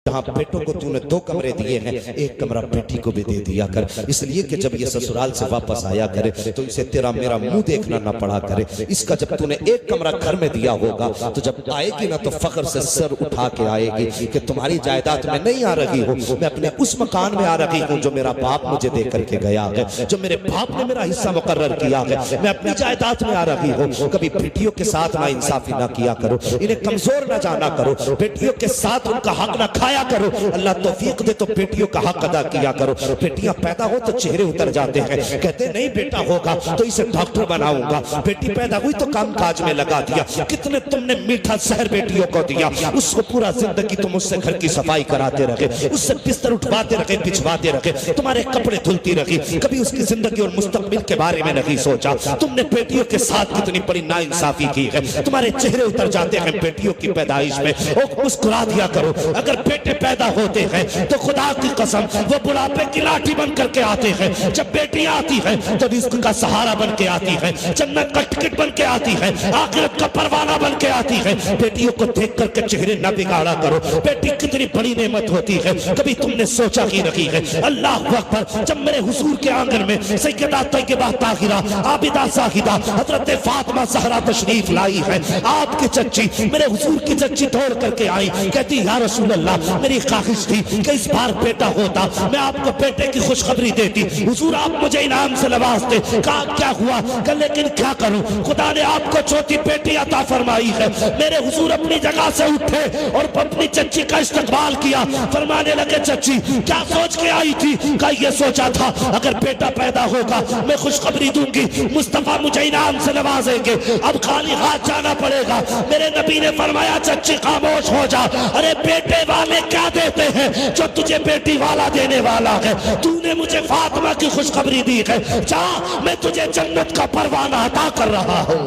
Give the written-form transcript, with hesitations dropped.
जहाँ बेटों को तूने 2 कमरे दिए हैं, 1 कमरा बेटी को भी दे दिया कर, इसलिए कि जब ये ससुराल से वापस आया करे तो इसे तेरा मेरा मुंह देखना ना पड़ा करे। इसका जब तूने 1 कमरा घर में दिया होगा तो जब आएगी ना तो फख्र से सर उठा के आएगी कि तुम्हारी जायदाद में नहीं आ रही हूँ, मैं अपने उस मकान में आ रही हूँ जो मेरा बाप मुझे दे करके गया है, जो मेरे बाप ने मेरा हिस्सा मुकर्रर किया है, मैं अपनी जायदाद में आ रही हूँ। कभी बेटियों के साथ ना इंसाफी ना किया करो, इन्हें कमजोर ना जाना करो, बेटियों के साथ उनका हक ना खाया करो। अल्लाह तौफीक दे तो बेटियों का हक अदा किया करो। बेटियां पैदा हो तो चेहरे उतर जाते हैं, कहते नहीं बेटा होगा तो इसे डॉक्टर बनाऊंगा, बेटी पैदा हुई तो काम काज में लगा दिया। कितने तुमने मीठा शहर बेटियों को दिया, उसको पूरा जिंदगी तुम उससे घर की सफाई कराते रहे, उससे बिस्तर उठवाते रहे, बिछवाते रहे, तुम्हारे कपड़े धुलती रही, कभी उसकी जिंदगी और मुस्तकबिल के बारे में नहीं सोचा। तुमने बेटियों के साथ कितनी बड़ी नाइंसाफी की है, तुम्हारे चेहरे उतर जाते हैं बेटियों की पैदाइश में। मुस्कुरा दिया करो। अगर बेटे पैदा होते हैं तो खुदा की कसम वो बुढ़ापे की लाठी बन करके आते हैं, जब बेटियां आती हैं तो रिस्क का सहारा बन के आती है, जन्नत का टिकट बन के आती है, आखिरत का परवाना बन के आती है। बेटियों को देख करके चेहरे न बिगाड़ा करो, बेटी कितनी बड़ी नेमत होती है, कभी तुमने सोचा ही नहीं है। अल्लाह अकबर। जब मेरे हुजूर के आंगन में सैयदा तैयबा ताहिरा आबिदा जाहिदा हजरत फातिमा ज़हरा तशरीफ लाई है, आपकी चच्ची मेरे हुजूर की चच्ची दौड़ करके आई, कहती या रसूल अल्लाह मेरी ख्वाहिश थी कि इस बार बेटा होता, मैं आपको बेटे की खुशखबरी देती, हुजूर आप मुझे इनाम से नवाजते। कहा क्या हुआ? कहा लेकिन क्या करूं, खुदा ने आपको चौथी बेटी अता फरमाई है। मेरे हुजूर अपनी जगह से उठे और अपनी चच्ची का इस्तकबाल किया, फरमाने लगे चच्ची क्या सोच के आई थी? कहा ये सोचा था अगर बेटा पैदा होगा मैं खुशखबरी दूंगी, मुस्तफा मुझे इनाम से नवाजेंगे, अब खाली हाथ जाना पड़ेगा। मेरे नबी ने फरमाया चच्ची खामोश हो जा, अरे बेटे वाले क्या देते हैं जो तुझे बेटी वाला देने वाला है? तूने मुझे फातिमा की खुशखबरी दी है, जा मैं तुझे जन्नत का परवाना अता कर रहा हूं।